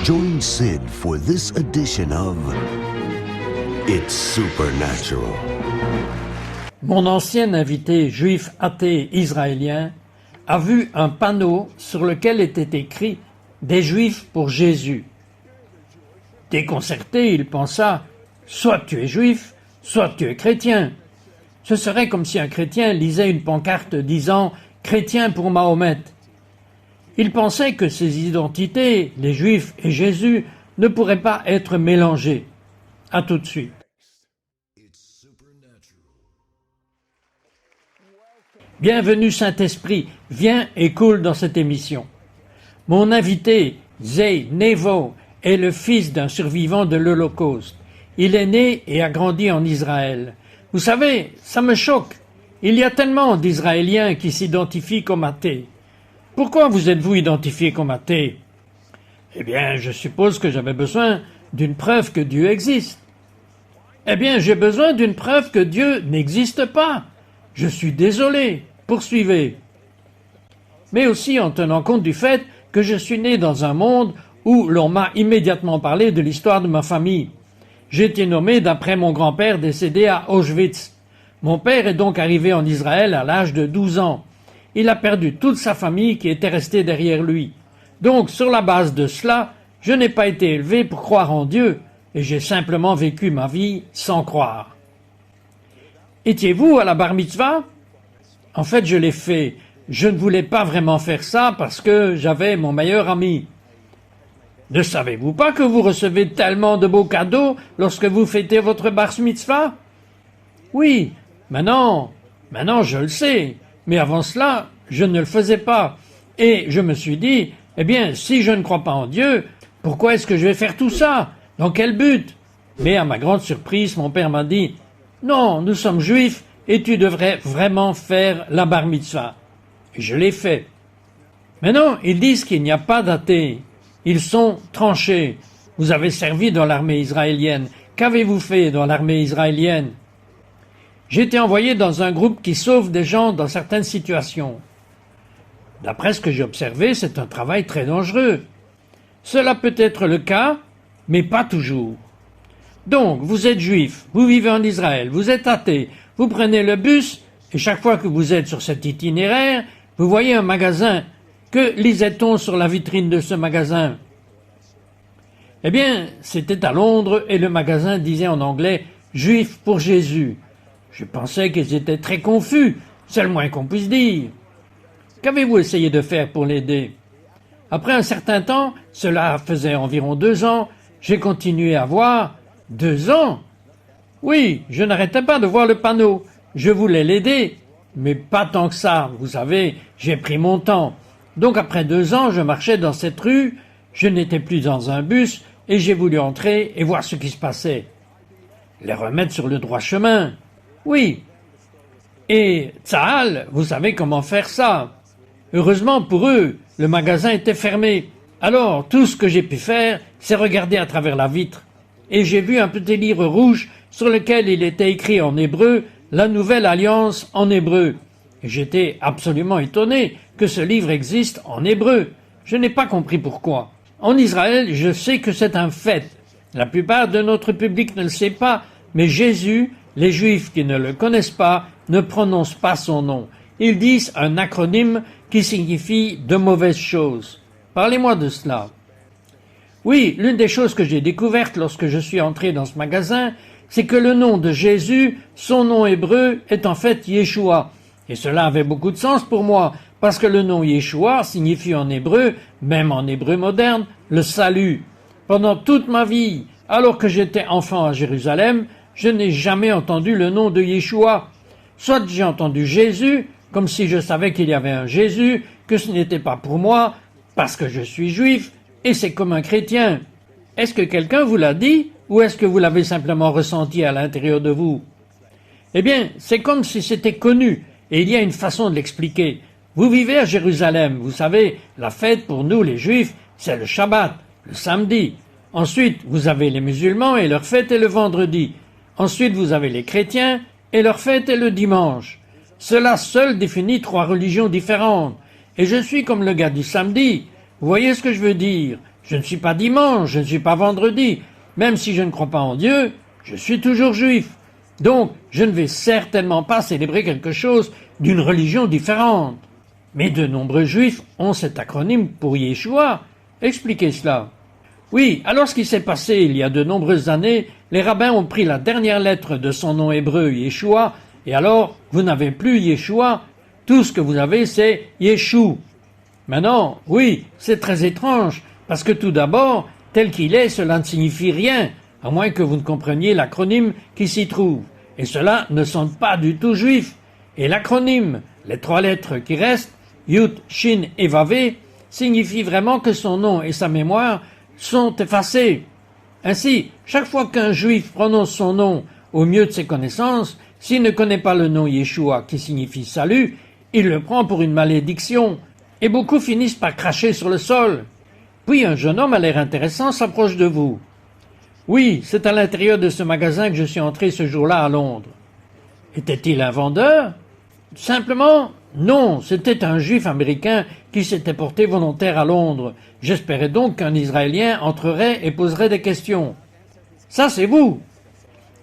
Join Sid for this edition of It's Supernatural. Mon ancien invité juif athée israélien a vu un panneau sur lequel était écrit « Des Juifs pour Jésus ». Déconcerté, il pensa « Soit tu es juif, soit tu es chrétien ». Ce serait comme si un chrétien lisait une pancarte disant « Chrétien pour Mahomet ». Il pensait que ces identités, les Juifs et Jésus, ne pourraient pas être mélangées. À tout de suite. Bienvenue Saint-Esprit, viens et coule dans cette émission. Mon invité, Zay Nevo, est le fils d'un survivant de l'Holocauste. Il est né et a grandi en Israël. Vous savez, ça me choque. Il y a tellement d'Israéliens qui s'identifient comme athées. Pourquoi vous êtes-vous identifié comme athée? Eh bien, je suppose que j'avais besoin d'une preuve que Dieu existe. Eh bien, j'ai besoin d'une preuve que Dieu n'existe pas. Je suis désolé. Poursuivez. Mais aussi en tenant compte du fait que je suis né dans un monde où l'on m'a immédiatement parlé de l'histoire de ma famille. J'ai été nommé d'après mon grand-père décédé à Auschwitz. Mon père est donc arrivé en Israël à l'âge de 12 ans. Il a perdu toute sa famille qui était restée derrière lui. Donc, sur la base de cela, je n'ai pas été élevé pour croire en Dieu, et j'ai simplement vécu ma vie sans croire. Étiez-vous à la bar mitzvah? En fait, je l'ai fait. Je ne voulais pas vraiment faire ça parce que j'avais mon meilleur ami. Ne savez-vous pas que vous recevez tellement de beaux cadeaux lorsque vous fêtez votre bar mitzvah? Oui, maintenant je le sais. Mais avant cela, je ne le faisais pas. Et je me suis dit, eh bien, si je ne crois pas en Dieu, pourquoi est-ce que je vais faire tout ça? Dans quel but? Mais à ma grande surprise, mon père m'a dit, non, nous sommes juifs et tu devrais vraiment faire la bar mitzvah. Et je l'ai fait. Maintenant, ils disent qu'il n'y a pas d'athées. Ils sont tranchés. Vous avez servi dans l'armée israélienne. Qu'avez-vous fait dans l'armée israélienne? J'ai été envoyé dans un groupe qui sauve des gens dans certaines situations. D'après ce que j'ai observé, c'est un travail très dangereux. Cela peut être le cas, mais pas toujours. Donc, vous êtes juif, vous vivez en Israël, vous êtes athée, vous prenez le bus, et chaque fois que vous êtes sur cet itinéraire, vous voyez un magasin. Que lisait-on sur la vitrine de ce magasin? Eh bien, c'était à Londres, et le magasin disait en anglais « Juif pour Jésus ». Je pensais qu'ils étaient très confus, c'est le moins qu'on puisse dire. Qu'avez-vous essayé de faire pour l'aider? Après un certain temps, cela faisait environ 2 ans, j'ai continué à voir. 2 ans? Oui, je n'arrêtais pas de voir le panneau. Je voulais l'aider, mais pas tant que ça, vous savez, j'ai pris mon temps. Donc après 2 ans, je marchais dans cette rue, je n'étais plus dans un bus, et j'ai voulu entrer et voir ce qui se passait. Les remettre sur le droit chemin. Oui. Et Tsahal, vous savez comment faire ça. Heureusement pour eux, le magasin était fermé. Alors, tout ce que j'ai pu faire, c'est regarder à travers la vitre. Et j'ai vu un petit livre rouge sur lequel il était écrit en hébreu « La Nouvelle Alliance en hébreu ». Et j'étais absolument étonné que ce livre existe en hébreu. Je n'ai pas compris pourquoi. En Israël, je sais que c'est un fait. La plupart de notre public ne le sait pas, mais Jésus, les Juifs qui ne le connaissent pas, ne prononcent pas son nom. Ils disent un acronyme qui signifie de mauvaises choses. Parlez-moi de cela. Oui, l'une des choses que j'ai découvertes lorsque je suis entré dans ce magasin, c'est que le nom de Jésus, son nom hébreu, est en fait Yeshua. Et cela avait beaucoup de sens pour moi, parce que le nom Yeshua signifie en hébreu, même en hébreu moderne, le salut. Pendant toute ma vie, alors que j'étais enfant à Jérusalem, je n'ai jamais entendu le nom de Yeshua. Soit j'ai entendu Jésus, comme si je savais qu'il y avait un Jésus, que ce n'était pas pour moi, parce que je suis juif, et c'est comme un chrétien. Est-ce que quelqu'un vous l'a dit, ou est-ce que vous l'avez simplement ressenti à l'intérieur de vous? Eh bien, c'est comme si c'était connu, et il y a une façon de l'expliquer. Vous vivez à Jérusalem, vous savez, la fête pour nous les Juifs, c'est le Shabbat, le samedi. Ensuite, vous avez les musulmans et leur fête est le vendredi. Ensuite, vous avez les chrétiens et leur fête est le dimanche. Cela seul définit 3 religions différentes. Et je suis comme le gars du samedi. Vous voyez ce que je veux dire? Je ne suis pas dimanche, je ne suis pas vendredi. Même si je ne crois pas en Dieu, je suis toujours juif. Donc, je ne vais certainement pas célébrer quelque chose d'une religion différente. Mais de nombreux juifs ont cet acronyme pour Yeshua. Expliquez cela. Oui, alors ce qui s'est passé il y a de nombreuses années, les rabbins ont pris la dernière lettre de son nom hébreu, Yeshua, et alors vous n'avez plus Yeshua, tout ce que vous avez c'est Yeshua. Maintenant, oui, c'est très étrange, parce que tout d'abord, tel qu'il est, cela ne signifie rien, à moins que vous ne compreniez l'acronyme qui s'y trouve. Et cela ne sonne pas du tout juif. Et l'acronyme, les 3 lettres qui restent, Yud, Shin et Vavé, signifie vraiment que son nom et sa mémoire sont effacés. Ainsi, chaque fois qu'un juif prononce son nom au mieux de ses connaissances, s'il ne connaît pas le nom Yeshua qui signifie salut, il le prend pour une malédiction, et beaucoup finissent par cracher sur le sol. Puis un jeune homme à l'air intéressant s'approche de vous. Oui, c'est à l'intérieur de ce magasin que je suis entré ce jour-là à Londres. Était-il un vendeur? Simplement, non, c'était un juif américain qui s'était porté volontaire à Londres. J'espérais donc qu'un Israélien entrerait et poserait des questions. Ça, c'est vous.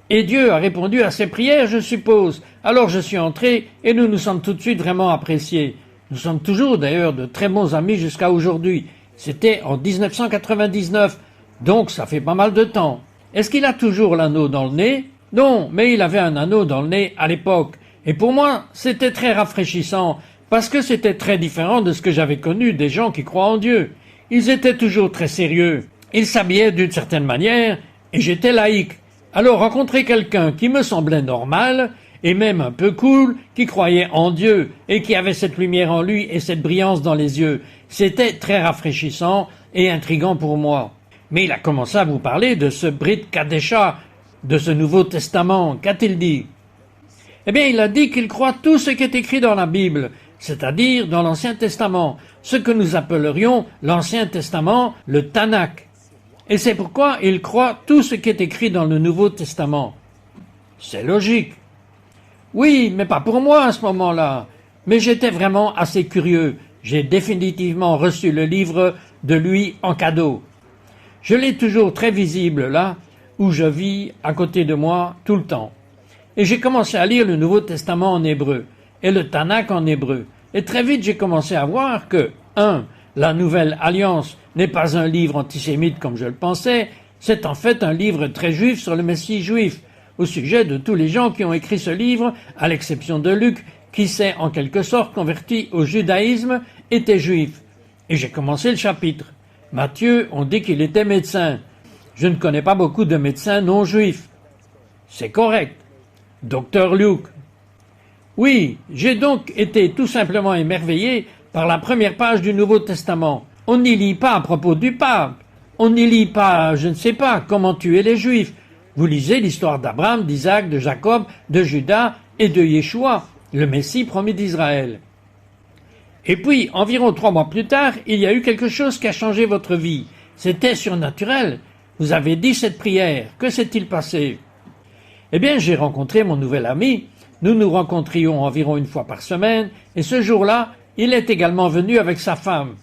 Et Dieu a répondu à ses prières, je suppose. Alors je suis entré et nous nous sommes tout de suite vraiment appréciés. Nous sommes toujours d'ailleurs de très bons amis jusqu'à aujourd'hui. C'était en 1999, donc ça fait pas mal de temps. Est-ce qu'il a toujours l'anneau dans le nez? Non, mais il avait un anneau dans le nez à l'époque. Et pour moi, c'était très rafraîchissant, parce que c'était très différent de ce que j'avais connu des gens qui croient en Dieu. Ils étaient toujours très sérieux. Ils s'habillaient d'une certaine manière, et j'étais laïque. Alors rencontrer quelqu'un qui me semblait normal, et même un peu cool, qui croyait en Dieu, et qui avait cette lumière en lui et cette brillance dans les yeux, c'était très rafraîchissant et intriguant pour moi. Mais il a commencé à vous parler de ce Brit Kadesha, de ce Nouveau Testament. Qu'a-t-il dit? Eh bien, il a dit qu'il croit tout ce qui est écrit dans la Bible, c'est-à-dire dans l'Ancien Testament, ce que nous appellerions l'Ancien Testament, le Tanakh. Et c'est pourquoi il croit tout ce qui est écrit dans le Nouveau Testament. C'est logique. Oui, mais pas pour moi à ce moment-là. Mais j'étais vraiment assez curieux. J'ai définitivement reçu le livre de lui en cadeau. Je l'ai toujours très visible là, où je vis à côté de moi tout le temps. Et j'ai commencé à lire le Nouveau Testament en hébreu, et le Tanakh en hébreu. Et très vite j'ai commencé à voir que, 1. La Nouvelle Alliance n'est pas un livre antisémite comme je le pensais, c'est en fait un livre très juif sur le Messie juif, au sujet de tous les gens qui ont écrit ce livre, à l'exception de Luc, qui s'est en quelque sorte converti au judaïsme, était juif. Et j'ai commencé le chapitre. Matthieu, on dit qu'il était médecin. Je ne connais pas beaucoup de médecins non juifs. C'est correct. Docteur Luke. Oui, j'ai donc été tout simplement émerveillé par la première page du Nouveau Testament. On n'y lit pas à propos du pape. On n'y lit pas, je ne sais pas, comment tuer les Juifs. Vous lisez l'histoire d'Abraham, d'Isaac, de Jacob, de Judas et de Yeshua, le Messie promis d'Israël. Et puis, environ 3 mois plus tard, il y a eu quelque chose qui a changé votre vie. C'était surnaturel. Vous avez dit cette prière. Que s'est-il passé? Eh bien, j'ai rencontré mon nouvel ami. Nous nous rencontrions environ 1 fois par semaine, et ce jour-là, il est également venu avec sa femme.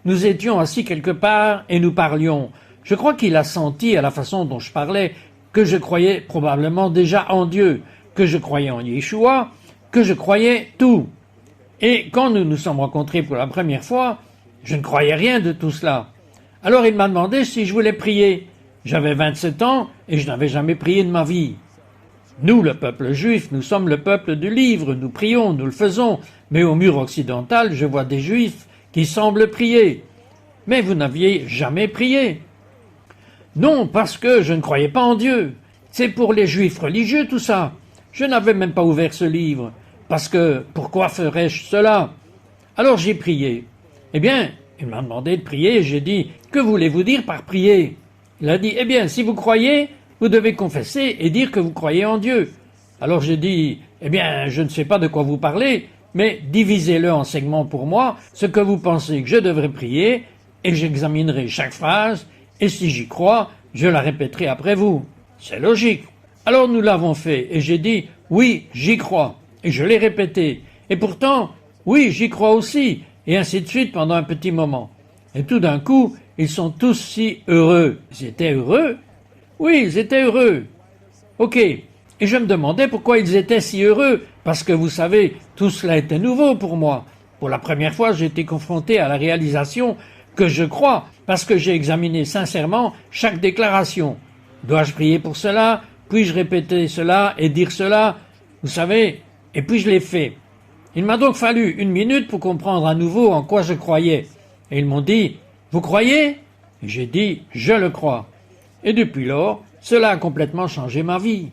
Nous étions assis quelque part et nous parlions. Je crois qu'il a senti à la façon dont je parlais que je croyais probablement déjà en Dieu, que je croyais en Yeshua, que je croyais tout. Et quand nous nous sommes rencontrés pour la première fois, je ne croyais rien de tout cela. Alors il m'a demandé si je voulais prier. J'avais 27 ans et je n'avais jamais prié de ma vie. Nous, le peuple juif, nous sommes le peuple du livre, nous prions, nous le faisons, mais au mur occidental, je vois des juifs qui semblent prier. Mais vous n'aviez jamais prié. Non, parce que je ne croyais pas en Dieu. C'est pour les juifs religieux tout ça. Je n'avais même pas ouvert ce livre, parce que pourquoi ferais-je cela? Alors j'ai prié. Eh bien, il m'a demandé de prier et j'ai dit, que voulez-vous dire par prier? Il a dit, eh bien, si vous croyez, vous devez confesser et dire que vous croyez en Dieu. Alors j'ai dit, eh bien, je ne sais pas de quoi vous parlez, mais divisez-le en segments pour moi, ce que vous pensez que je devrais prier, et j'examinerai chaque phrase, et si j'y crois, je la répéterai après vous. C'est logique. Alors nous l'avons fait, et j'ai dit, oui, j'y crois, et je l'ai répété. Et pourtant, oui, j'y crois aussi, et ainsi de suite pendant un petit moment. Et tout d'un coup, ils sont tous si heureux. Ils étaient heureux? Oui, ils étaient heureux. Ok. Et je me demandais pourquoi ils étaient si heureux, parce que vous savez, tout cela était nouveau pour moi. Pour la première fois, j'ai été confronté à la réalisation que je crois, parce que j'ai examiné sincèrement chaque déclaration. Dois-je prier pour cela? Puis-je répéter cela et dire cela? Vous savez, et puis je l'ai fait. Il m'a donc fallu 1 minute pour comprendre à nouveau en quoi je croyais. Et ils m'ont dit, vous croyez? Et j'ai dit, je le crois. Et depuis lors, cela a complètement changé ma vie.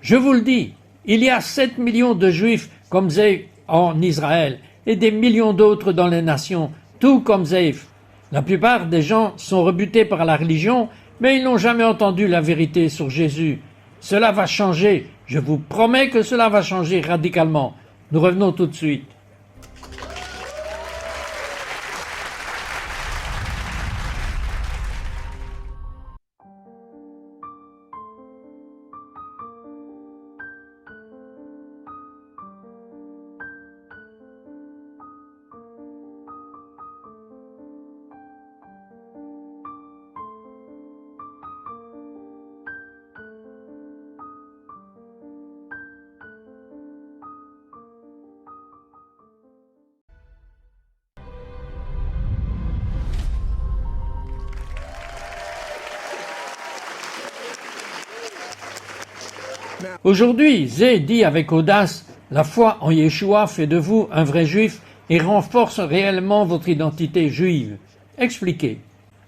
Je vous le dis, il y a 7 millions de Juifs comme Zeif en Israël et des millions d'autres dans les nations, tout comme Zeif. La plupart des gens sont rebutés par la religion, mais ils n'ont jamais entendu la vérité sur Jésus. Cela va changer, je vous promets que cela va changer radicalement. Nous revenons tout de suite. Aujourd'hui, Zé dit avec audace, la foi en Yeshua fait de vous un vrai juif et renforce réellement votre identité juive. Expliquez.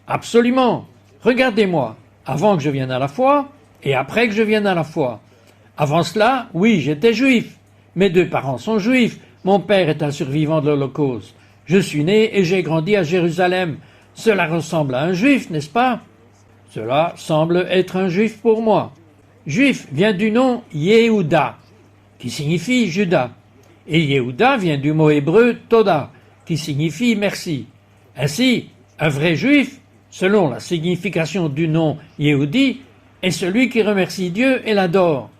Absolument. Regardez-moi, avant que je vienne à la foi et après que je vienne à la foi. Avant cela, oui, j'étais juif. Mes 2 parents sont juifs. Mon père est un survivant de l'Holocauste. Je suis né et j'ai grandi à Jérusalem. Cela ressemble à un juif, n'est-ce pas? Cela semble être un juif pour moi. Juif vient du nom Yehuda, qui signifie Judas. Et Yehuda vient du mot hébreu Toda, qui signifie merci. Ainsi, un vrai juif, selon la signification du nom Yehudi, est celui qui remercie Dieu et l'adore.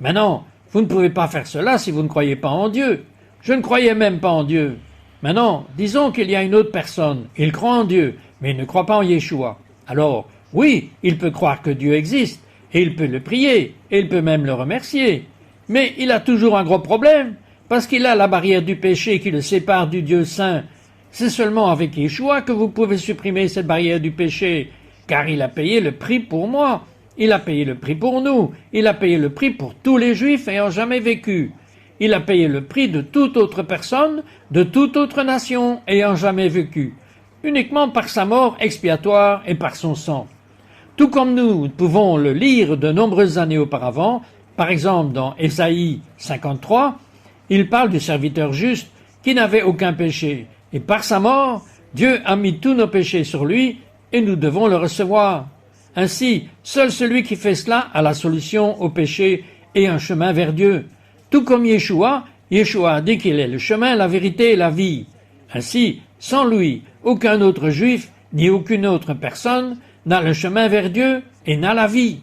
Maintenant, vous ne pouvez pas faire cela si vous ne croyez pas en Dieu. Je ne croyais même pas en Dieu. Maintenant, disons qu'il y a une autre personne. Il croit en Dieu, mais il ne croit pas en Yeshua. Alors, oui, il peut croire que Dieu existe, et il peut le prier, et il peut même le remercier. Mais il a toujours un gros problème, parce qu'il a la barrière du péché qui le sépare du Dieu saint. C'est seulement avec Yeshua que vous pouvez supprimer cette barrière du péché, car il a payé le prix pour moi. Il a payé le prix pour nous. Il a payé le prix pour tous les Juifs ayant jamais vécu. Il a payé le prix de toute autre personne, de toute autre nation ayant jamais vécu, uniquement par sa mort expiatoire et par son sang. Tout comme nous pouvons le lire de nombreuses années auparavant, par exemple dans Ésaïe 53, il parle du serviteur juste qui n'avait aucun péché. Et par sa mort, Dieu a mis tous nos péchés sur lui et nous devons le recevoir. Ainsi, seul celui qui fait cela a la solution au péché et un chemin vers Dieu. Tout comme Yeshua a dit qu'il est le chemin, la vérité et la vie. Ainsi, sans lui, aucun autre juif ni aucune autre personne n'a le chemin vers Dieu et n'a la vie.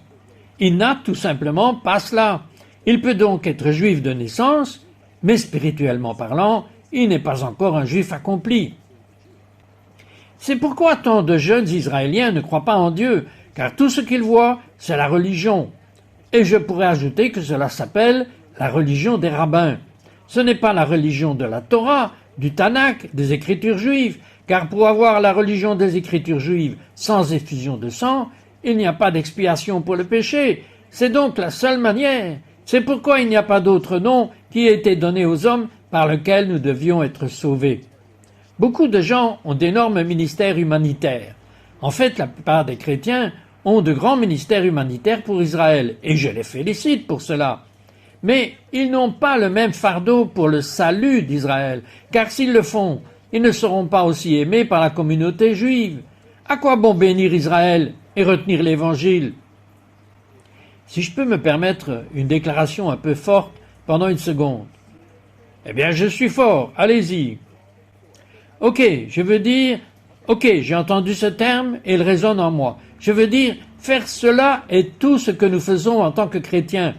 Il n'a tout simplement pas cela. Il peut donc être juif de naissance, mais spirituellement parlant, il n'est pas encore un juif accompli. C'est pourquoi tant de jeunes Israéliens ne croient pas en Dieu, car tout ce qu'ils voient, c'est la religion. Et je pourrais ajouter que cela s'appelle la religion des rabbins. Ce n'est pas la religion de la Torah, du Tanakh, des Écritures juives, car pour avoir la religion des Écritures juives sans effusion de sang, il n'y a pas d'expiation pour le péché. C'est donc la seule manière. C'est pourquoi il n'y a pas d'autre nom qui ait été donné aux hommes par lequel nous devions être sauvés. Beaucoup de gens ont d'énormes ministères humanitaires. En fait, la plupart des chrétiens ont de grands ministères humanitaires pour Israël, et je les félicite pour cela. Mais ils n'ont pas le même fardeau pour le salut d'Israël, car s'ils le font, ils ne seront pas aussi aimés par la communauté juive. À quoi bon bénir Israël et retenir l'Évangile? Si je peux me permettre une déclaration un peu forte pendant une seconde. Eh bien, je suis fort, allez-y. Ok, j'ai entendu ce terme et il résonne en moi. Je veux dire, faire cela est tout ce que nous faisons en tant que chrétiens.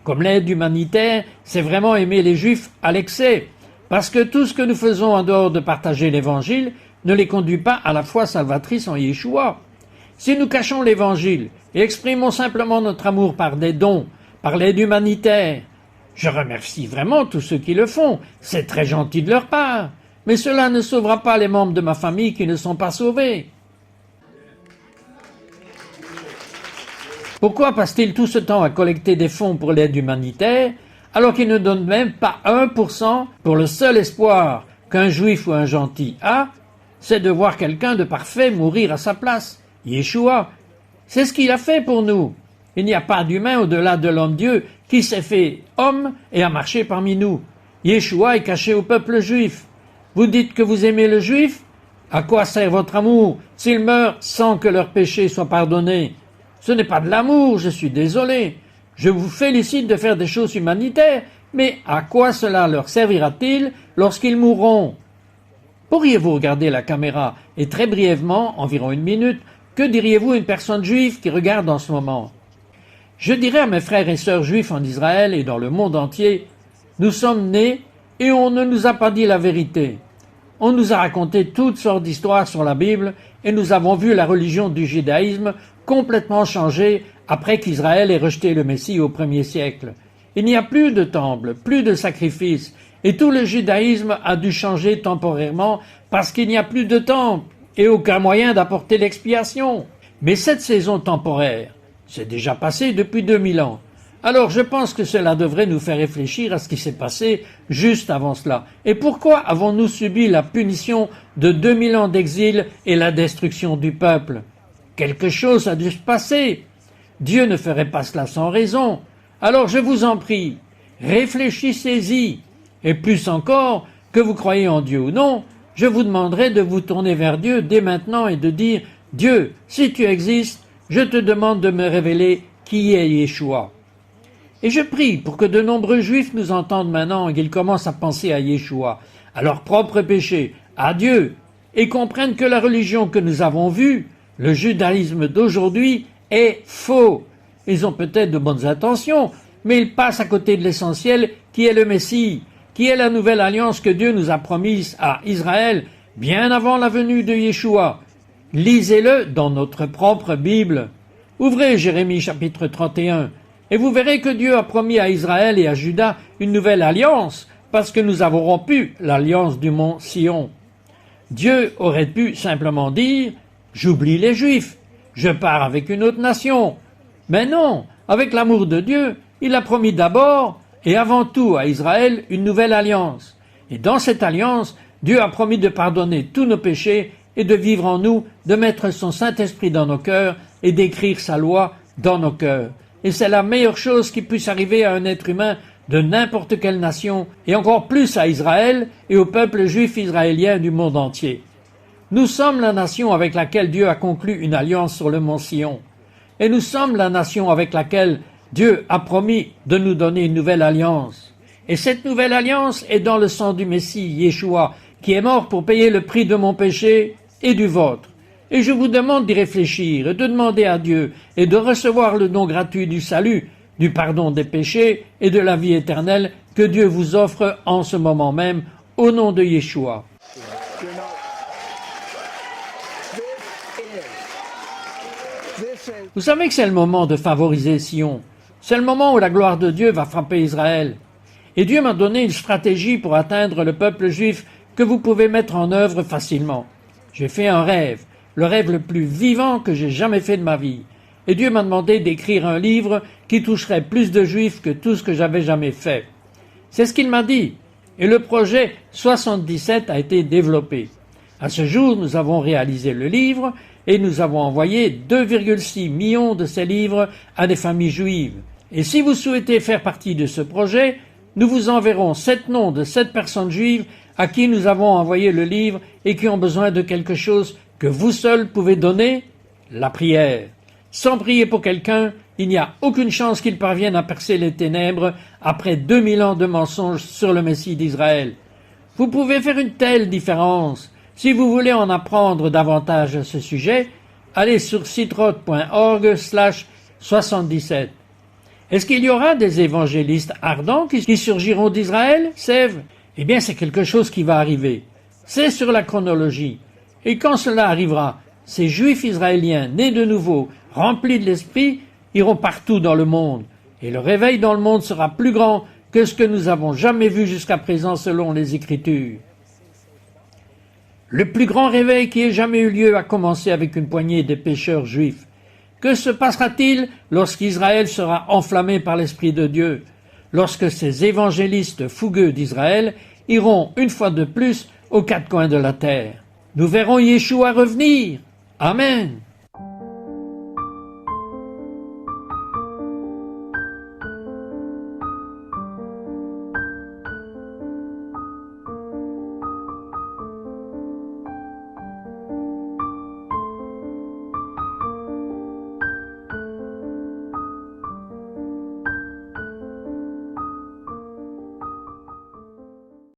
Comme l'aide humanitaire, c'est vraiment aimer les Juifs à l'excès. Parce que tout ce que nous faisons en dehors de partager l'Évangile, ne les conduit pas à la foi salvatrice en Yeshua. Si nous cachons l'Évangile et exprimons simplement notre amour par des dons, par l'aide humanitaire, je remercie vraiment tous ceux qui le font, c'est très gentil de leur part, mais cela ne sauvera pas les membres de ma famille qui ne sont pas sauvés. Pourquoi passe-t-il tout ce temps à collecter des fonds pour l'aide humanitaire, alors qu'il ne donne même pas 1% pour le seul espoir qu'un juif ou un gentil a, c'est de voir quelqu'un de parfait mourir à sa place, Yeshua. C'est ce qu'il a fait pour nous. Il n'y a pas d'humain au-delà de l'homme-dieu qui s'est fait homme et a marché parmi nous. Yeshua est caché au peuple juif. Vous dites que vous aimez le juif? À quoi sert votre amour s'ils meurent sans que leurs péchés soient pardonnés? Ce n'est pas de l'amour, je suis désolé. Je vous félicite de faire des choses humanitaires, mais à quoi cela leur servira-t-il lorsqu'ils mourront? Pourriez-vous regarder la caméra et très brièvement, environ 1 minute, que diriez-vous à une personne juive qui regarde en ce moment? Je dirais à mes frères et sœurs juifs en Israël et dans le monde entier, nous sommes nés et on ne nous a pas dit la vérité. On nous a raconté toutes sortes d'histoires sur la Bible et nous avons vu la religion du judaïsme complètement changer après qu'Israël ait rejeté le Messie au 1er siècle. Il n'y a plus de temple, plus de sacrifices, et tout le judaïsme a dû changer temporairement parce qu'il n'y a plus de temple et aucun moyen d'apporter l'expiation. Mais cette saison temporaire, c'est déjà passé depuis 2000 ans. Alors je pense que cela devrait nous faire réfléchir à ce qui s'est passé juste avant cela. Et pourquoi avons-nous subi la punition de 2000 ans d'exil et la destruction du peuple? Quelque chose a dû se passer. Dieu ne ferait pas cela sans raison. Alors je vous en prie, réfléchissez-y. Et plus encore, que vous croyez en Dieu ou non, je vous demanderai de vous tourner vers Dieu dès maintenant et de dire « Dieu, si tu existes, je te demande de me révéler qui est Yeshua. » Et je prie pour que de nombreux juifs nous entendent maintenant et qu'ils commencent à penser à Yeshua, à leurs propres péchés, à Dieu, et comprennent que la religion que nous avons vue, le judaïsme d'aujourd'hui, est faux. Ils ont peut-être de bonnes intentions, mais ils passent à côté de l'essentiel qui est le Messie, qui est la nouvelle alliance que Dieu nous a promise à Israël bien avant la venue de Yeshua. Lisez-le dans notre propre Bible. Ouvrez Jérémie chapitre 31 et vous verrez que Dieu a promis à Israël et à Juda une nouvelle alliance parce que nous avons rompu l'alliance du mont Sion. Dieu aurait pu simplement dire « J'oublie les Juifs, je pars avec une autre nation ». Mais non, avec l'amour de Dieu, il a promis d'abord et avant tout à Israël une nouvelle alliance. Et dans cette alliance, Dieu a promis de pardonner tous nos péchés et de vivre en nous, de mettre son Saint-Esprit dans nos cœurs et d'écrire sa loi dans nos cœurs. Et c'est la meilleure chose qui puisse arriver à un être humain de n'importe quelle nation, et encore plus à Israël et au peuple juif israélien du monde entier. Nous sommes la nation avec laquelle Dieu a conclu une alliance sur le mont Sion. Et nous sommes la nation avec laquelle Dieu a promis de nous donner une nouvelle alliance. Et cette nouvelle alliance est dans le sang du Messie, Yeshua, qui est mort pour payer le prix de mon péché et du vôtre. Et je vous demande d'y réfléchir, et de demander à Dieu, et de recevoir le don gratuit du salut, du pardon des péchés et de la vie éternelle que Dieu vous offre en ce moment même, au nom de Yeshua. Vous savez que c'est le moment de favoriser Sion. C'est le moment où la gloire de Dieu va frapper Israël. Et Dieu m'a donné une stratégie pour atteindre le peuple juif que vous pouvez mettre en œuvre facilement. J'ai fait un rêve, le rêve le plus vivant que j'ai jamais fait de ma vie. Et Dieu m'a demandé d'écrire un livre qui toucherait plus de juifs que tout ce que j'avais jamais fait. C'est ce qu'il m'a dit. Et le projet 77 a été développé. À ce jour, nous avons réalisé le livre et nous avons envoyé 2,6 millions de ces livres à des familles juives. Et si vous souhaitez faire partie de ce projet, nous vous enverrons 7 noms de 7 personnes juives à qui nous avons envoyé le livre et qui ont besoin de quelque chose que vous seuls pouvez donner, la prière. Sans prier pour quelqu'un, il n'y a aucune chance qu'il parvienne à percer les ténèbres après 2000 ans de mensonges sur le Messie d'Israël. Vous pouvez faire une telle différence. Si vous voulez en apprendre davantage à ce sujet, allez sur citrote.org/77. Est-ce qu'il y aura des évangélistes ardents qui surgiront d'Israël, Sève? Eh bien, c'est quelque chose qui va arriver. C'est sur la chronologie. Et quand cela arrivera, ces Juifs israéliens, nés de nouveau, remplis de l'Esprit, iront partout dans le monde. Et le réveil dans le monde sera plus grand que ce que nous avons jamais vu jusqu'à présent selon les Écritures. Le plus grand réveil qui ait jamais eu lieu a commencé avec une poignée de pécheurs juifs. Que se passera-t-il lorsqu'Israël sera enflammé par l'Esprit de Dieu? Lorsque ces évangélistes fougueux d'Israël iront une fois de plus aux quatre coins de la terre. Nous verrons Yeshua revenir. Amen.